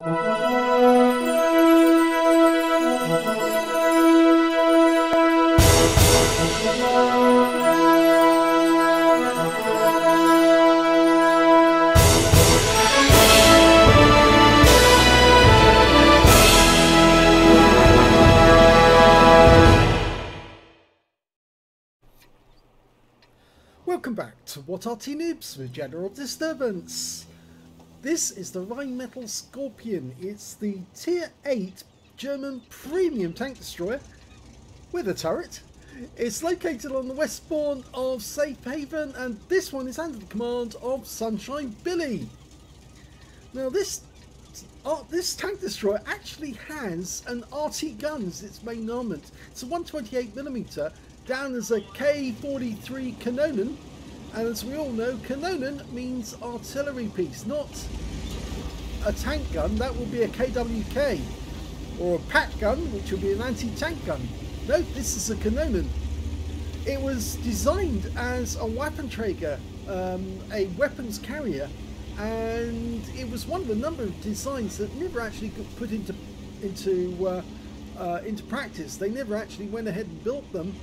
Welcome back to What Arty Noobs with General Disturbance. This is the Rheinmetall Skorpion. It's the Tier 8 German premium tank destroyer with a turret. It's located on the westbourne of Safe Haven, and this one is under the command of Sunshinebilly. Now this tank destroyer actually has an Arty gun as its main armament. It's a 128mm down as a K43 Kanonen, and as we all know, Kanonen means artillery piece, not a tank gun. That will be a KWK, or a pack gun, which will be an anti-tank gun. No, this is a Kanonen. It was designed as a Waffenträger, a weapons carrier, and it was one of a number of designs that never actually got put into practice. They never actually went ahead and built them.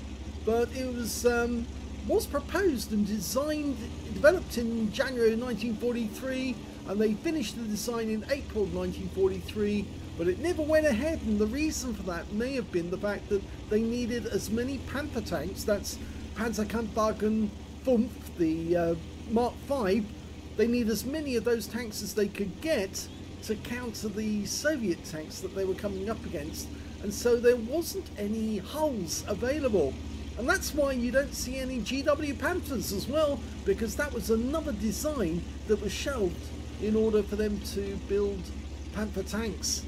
But it was proposed and developed in January 1943, and they finished the design in April 1943, but it never went ahead, and the reason for that may have been the fact that they needed as many Panther tanks, that's Panzerkampfwagen 5, the Mark V, they need as many of those tanks as they could get to counter the Soviet tanks that they were coming up against, and so there wasn't any hulls available. And that's why you don't see any GW Panthers as well, because that was another design that was shelved in order for them to build Panther tanks.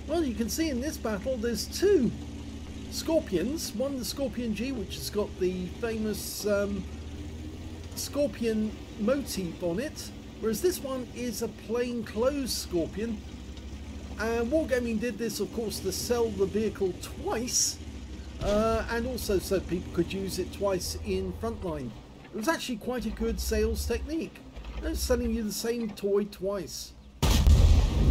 Well, you can see in this battle there's two Skorpions. One, the Skorpion G, which has got the famous Skorpion motif on it, whereas this one is a plain clothes Skorpion. And Wargaming did this, of course, to sell the vehicle twice. And also so people could use it twice in frontline. It was actually quite a good sales technique. They're selling you the same toy twice.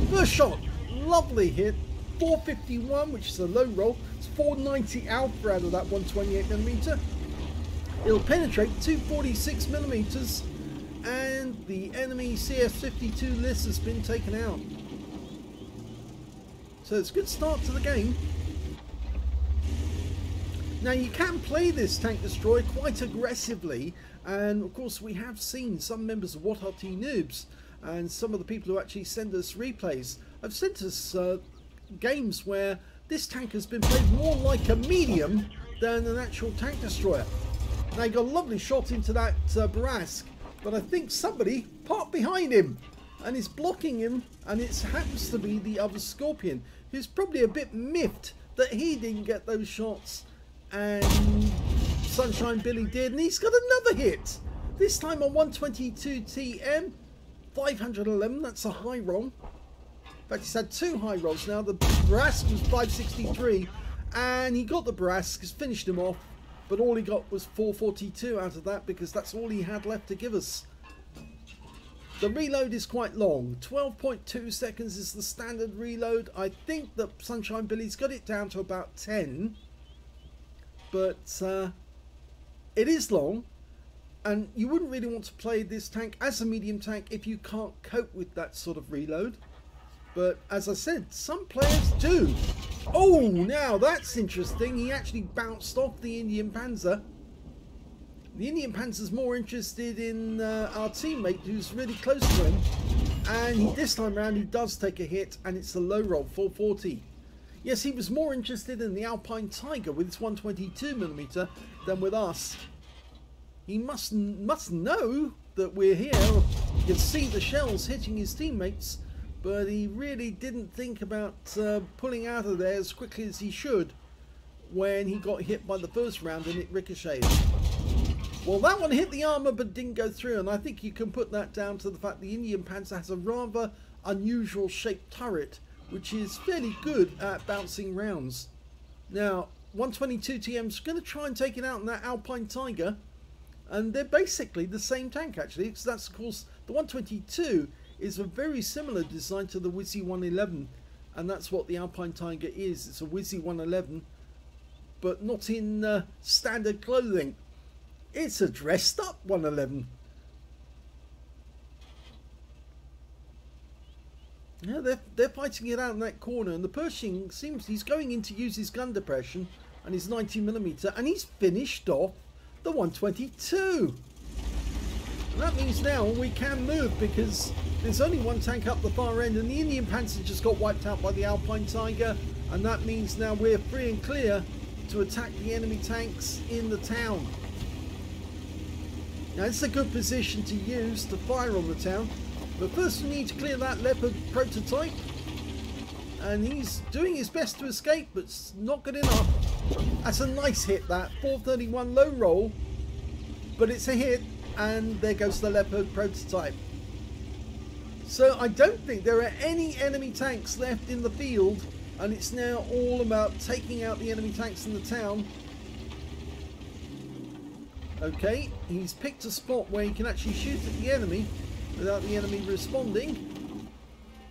First shot, lovely hit, 451, which is a low roll. It's 490 alpha out of that 128mm. It'll penetrate 246mm, and the enemy CS52 list has been taken out. So it's a good start to the game. Now you can play this tank destroyer quite aggressively, and of course we have seen some members of What Arty Noobs and some of the people who actually send us replays have sent us games where this tank has been played more like a medium than an actual tank destroyer. Now he got a lovely shot into that Barask, but I think somebody parked behind him and is blocking him, and it happens to be the other Skorpion, who's probably a bit miffed that he didn't get those shots and Sunshinebilly did, and he's got another hit, this time on 122 TM, 511, that's a high roll. In fact, he's had two high rolls now. The Barask was 563, and he got the Barask, has finished him off, but all he got was 442 out of that, because that's all he had left to give us. The reload is quite long, 12.2 seconds is the standard reload. I think that Sunshinebilly's got it down to about 10. But it is long, and you wouldn't really want to play this tank as a medium tank if you can't cope with that sort of reload. But as I said, some players do. Oh, now that's interesting. He actually bounced off the Indian Panzer. The Indian Panzer's more interested in our teammate who's really close to him. And this time around he does take a hit, and it's a low roll, 440. Yes, he was more interested in the Alpine Tiger with its 122mm than with us. He must know that we're here. You can see the shells hitting his teammates, but he really didn't think about pulling out of there as quickly as he should when he got hit by the first round and it ricocheted. Well, that one hit the armour but didn't go through, and I think you can put that down to the fact the Indian Panzer has a rather unusual shaped turret, which is fairly good at bouncing rounds. Now, 122 TM's going to try and take it out in that Alpine Tiger, and they're basically the same tank actually, because that's, of course, the 122 is a very similar design to the Wizzy 111, and that's what the Alpine Tiger is. It's a Wizzy 111, but not in standard clothing. It's a dressed up 111. Yeah, they're fighting it out in that corner, and the Pershing seems he's going in to use his gun depression and his 90mm, and he's finished off the 122. And that means now we can move, because there's only one tank up the far end, and the Indian Panzer just got wiped out by the Alpine Tiger, and that means now we're free and clear to attack the enemy tanks in the town. Now it's a good position to use to fire on the town, but first we need to clear that Leopard prototype, and he's doing his best to escape, but it's not good enough. That's a nice hit, that 431 low roll, but it's a hit, and there goes the Leopard prototype. So I don't think there are any enemy tanks left in the field, and it's now all about taking out the enemy tanks in the town. Okay, he's picked a spot where he can actually shoot at the enemy without the enemy responding,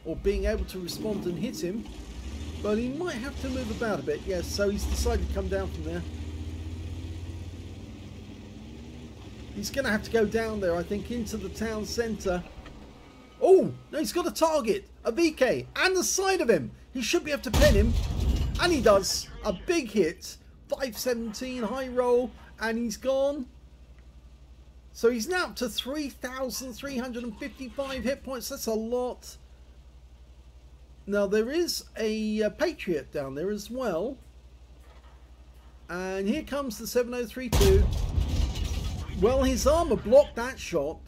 or being able to respond and hit him, but he might have to move about a bit. Yes, so he's decided to come down from there. He's going to have to go down there, I think, into the town centre. Oh, no, he's got a target, a VK, and the side of him. He should be able to pin him, and he does. A big hit, 517 high roll, and he's gone. So he's now up to 3,355 hit points. That's a lot. Now there is a Patriot down there as well. And here comes the 7032. Well, his armor blocked that shot.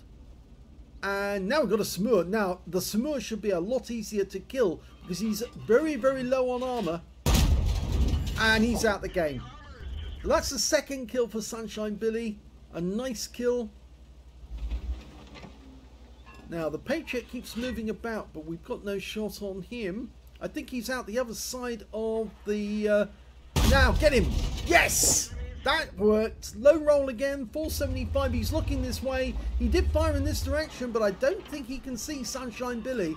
And now we've got a Samur. Now the Samur should be a lot easier to kill, because he's very, very low on armor. And he's out the game. That's the second kill for Sunshine Billy. A nice kill. Now the Patriot keeps moving about, but we've got no shot on him. I think he's out the other side of the... Now get him! Yes! That worked. Low roll again, 475. He's looking this way. He did fire in this direction, but I don't think he can see Sunshine Billy.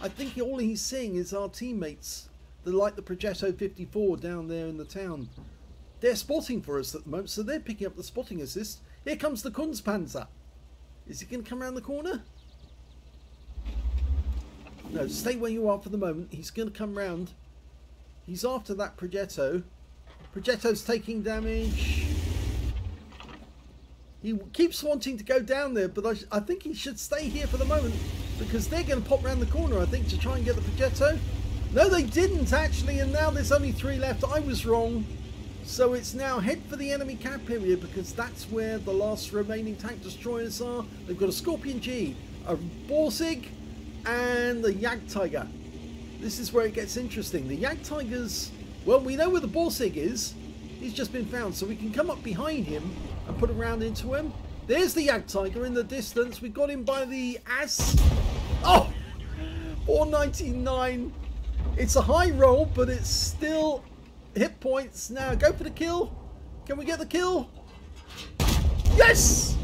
I think all he's seeing is our teammates. They're like the Progetto 54 down there in the town. They're spotting for us at the moment, so they're picking up the spotting assist. Here comes the Kunstpanzer. Is he going to come around the corner? No, stay where you are for the moment. He's going to come round. He's after that Progetto. Progetto's taking damage. He keeps wanting to go down there, but I think he should stay here for the moment, because they're going to pop around the corner, I think, to try and get the Progetto. No, they didn't actually, and now there's only 3 left. I was wrong. So it's now head for the enemy cap area, because that's where the last remaining tank destroyers are. They've got a Skorpion G, a Borsig, and the Jagdtiger. This is where it gets interesting. The Jagdtiger's, well, we know where the Borsig is. He's just been found, so we can come up behind him and put a round into him. There's the Jagdtiger in the distance. We got him by the ass. Oh, 499. It's a high roll, but it's still hit points. Now go for the kill. Can we get the kill? Yes!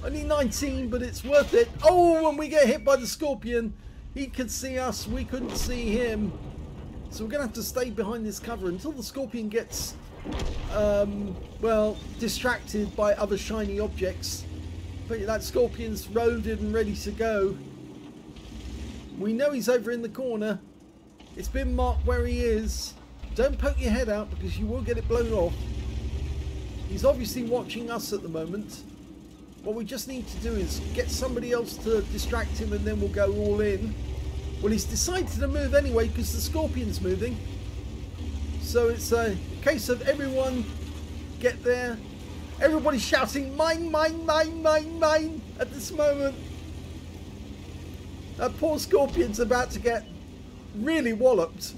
Only 19, but it's worth it. Oh, and we get hit by the Skorpion. He could see us, we couldn't see him. So we're going to have to stay behind this cover until the Skorpion gets, well, distracted by other shiny objects. But that Skorpion's loaded and ready to go. We know he's over in the corner. It's been marked where he is. Don't poke your head out, because you will get it blown off. He's obviously watching us at the moment. What we just need to do is get somebody else to distract him, and then we'll go all in. Well, he's decided to move anyway, because the Skorpion's moving. So it's a case of everyone get there. Everybody's shouting, mine, mine, mine, mine, mine, at this moment. That poor Skorpion's about to get really walloped.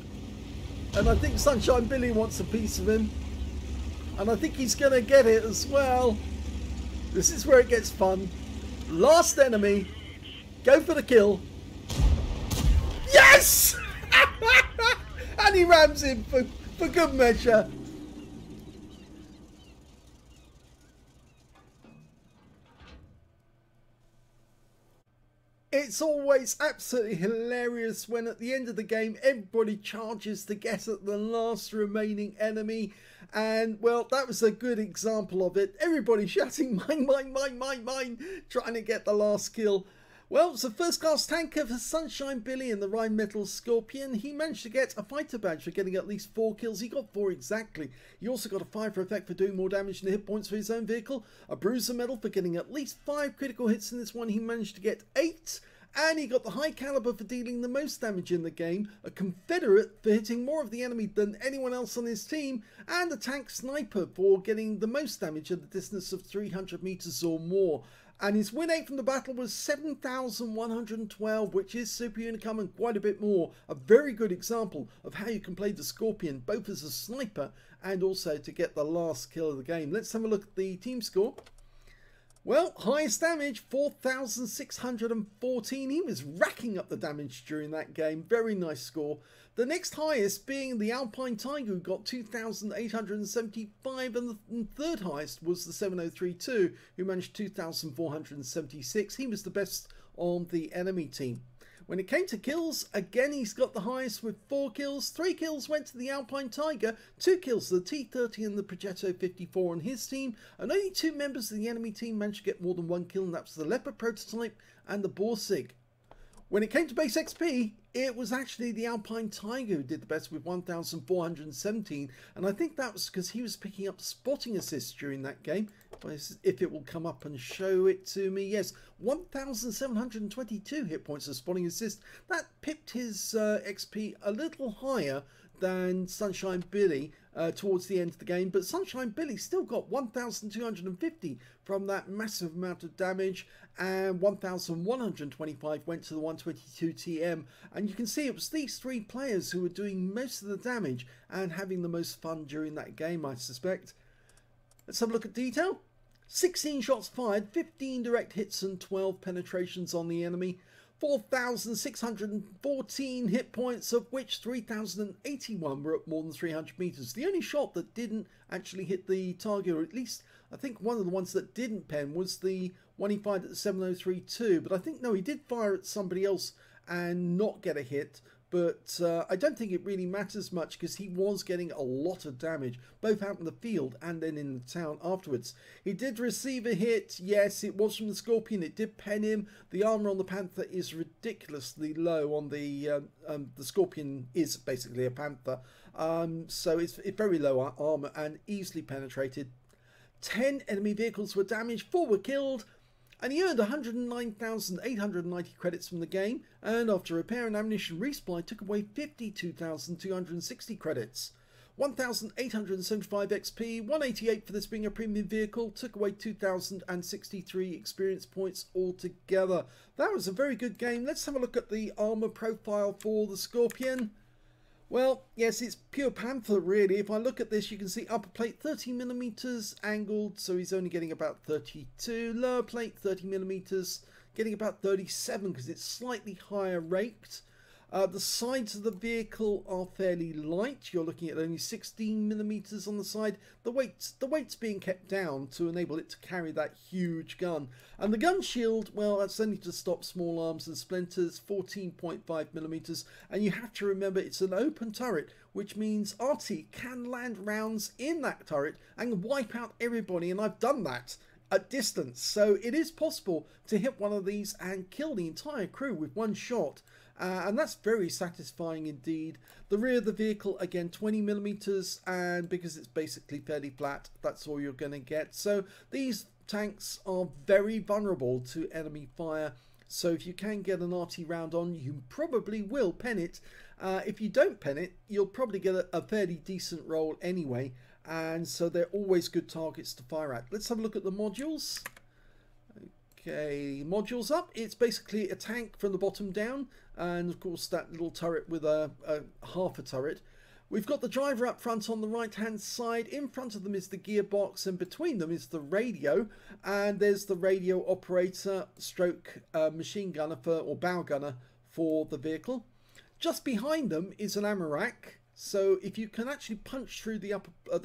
And I think Sunshine Billy wants a piece of him. And I think he's going to get it as well. This is where it gets fun. Last enemy. Go for the kill. Yes! And he rams him for good measure. it's always absolutely hilarious when at the end of the game everybody charges to get at the last remaining enemy. And well, that was a good example of it. Everybody shouting mine, mine, mine, mine, mine, trying to get the last kill. Well, it's the first class tanker for sunshinebilly in the Rheinmetall Skorpion. He managed to get a fighter badge for getting at least 4 kills. He got 4 exactly. He also got a 5 for effect for doing more damage than hit points for his own vehicle. A bruiser medal for getting at least 5 critical hits in this one. He managed to get 8. And he got the high caliber for dealing the most damage in the game, a Confederate for hitting more of the enemy than anyone else on his team, and a tank sniper for getting the most damage at the distance of 300 meters or more. And his win rate from the battle was 7,112, which is super unicum and quite a bit more. A very good example of how you can play the Skorpion, both as a sniper and also to get the last kill of the game. Let's have a look at the team score. Well, highest damage, 4,614. He was racking up the damage during that game. Very nice score. The next highest being the Alpine Tiger, who got 2,875. And the third highest was the 7032, who managed 2,476. He was the best on the enemy team. When it came to kills, again he's got the highest with 4 kills. 3 kills went to the Alpine Tiger, 2 kills to the T30 and the Progetto 54 on his team, and only 2 members of the enemy team managed to get more than 1 kill, and that was the Leopard prototype and the Borsig. When it came to base XP, it was actually the Alpine Tiger who did the best with 1,417, and I think that was because he was picking up spotting assists during that game. If it will come up and show it to me, yes, 1,722 hit points of spotting assist. That pipped his XP a little higher than sunshinebilly towards the end of the game, but sunshinebilly still got 1,250 from that massive amount of damage, and 1,125 went to the 122 TM. And you can see it was these 3 players who were doing most of the damage and having the most fun during that game, I suspect. Let's have a look at detail. 16 shots fired, 15 direct hits and 12 penetrations on the enemy. 4,614 hit points, of which 3,081 were at more than 300 meters. The only shot that didn't actually hit the target, or at least I think one of the ones that didn't pen, was the one he fired at the 7032. But I think, no, he did fire at somebody else and not get a hit. But I don't think it really matters much because he was getting a lot of damage, both out in the field and then in the town afterwards. He did receive a hit. Yes, it was from the Skorpion. It did pen him. The armor on the Panther is ridiculously low. On the Skorpion is basically a Panther. So it's very low armor and easily penetrated. 10 enemy vehicles were damaged, 4 were killed. And he earned 109,890 credits from the game, and after repair and ammunition resupply took away 52,260 credits. 1,875 XP, 188 for this being a premium vehicle, took away 2,063 experience points altogether. That was a very good game. Let's have a look at the armor profile for the Skorpion. Well, yes, it's pure Panther really. If I look at this, you can see upper plate 30mm angled, so he's only getting about 32. Lower plate 30mm, getting about 37 because it's slightly higher raked. The sides of the vehicle are fairly light. You're looking at only 16mm on the side. The weight's being kept down to enable it to carry that huge gun. And the gun shield, well, that's only to stop small arms and splinters, 14.5mm. And you have to remember it's an open turret, which means Arty can land rounds in that turret and wipe out everybody. And I've done that at distance. So it is possible to hit one of these and kill the entire crew with one shot. And that's very satisfying indeed. The rear of the vehicle, again, 20mm, and because it's basically fairly flat, that's all you're going to get. So these tanks are very vulnerable to enemy fire. So if you can get an Arty round on, you probably will pen it. If you don't pen it, you'll probably get a fairly decent roll anyway. And so they're always good targets to fire at. Let's have a look at the modules. Okay, modules up. It's basically a tank from the bottom down, and of course that little turret with a half a turret. We've got the driver up front on the right hand side. In front of them is the gearbox, and between them is the radio, and there's the radio operator stroke machine gunner or bow gunner for the vehicle. Just behind them is an ammo rack. So if you can actually punch through the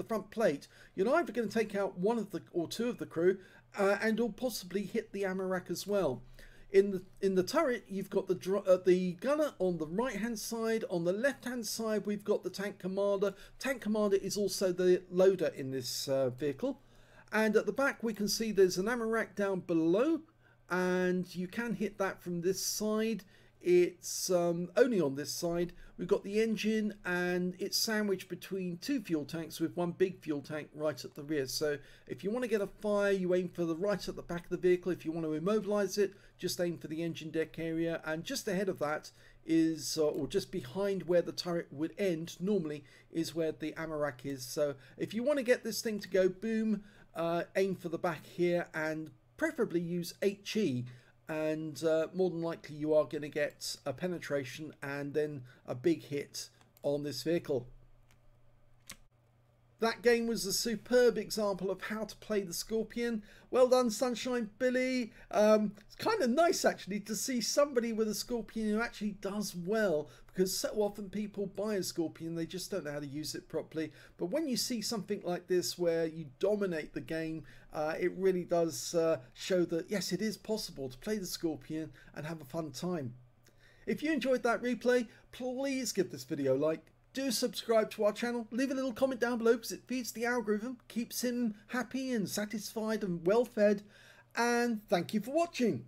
front plate, you're either going to take out one of the or two of the crew, and or possibly hit the ammo rack as well. In the turret, you've got the gunner on the right hand side. On the left hand side, we've got the tank commander. Tank commander is also the loader in this vehicle. And at the back, we can see there's an ammo rack down below, and you can hit that from this side. It's only on this side. We've got the engine, and it's sandwiched between two fuel tanks with one big fuel tank right at the rear. So if you want to get a fire, you aim for the right at the back of the vehicle. If you want to immobilize it, just aim for the engine deck area. And just ahead of that is, or just behind where the turret would end normally, is where the ammo rack is. So if you want to get this thing to go boom, aim for the back here, and preferably use HE. And more than likely you are going to get a penetration and then a big hit on this vehicle. That game was a superb example of how to play the Skorpion. Well done, Sunshine Billy. It's kind of nice actually to see somebody with a Skorpion who actually does well, because so often people buy a Skorpion, they just don't know how to use it properly. But when you see something like this where you dominate the game, it really does show that yes, it is possible to play the Skorpion and have a fun time. If you enjoyed that replay, please give this video a like. Do subscribe to our channel, leave a little comment down below because it feeds the algorithm, keeps him happy and satisfied and well fed, and thank you for watching.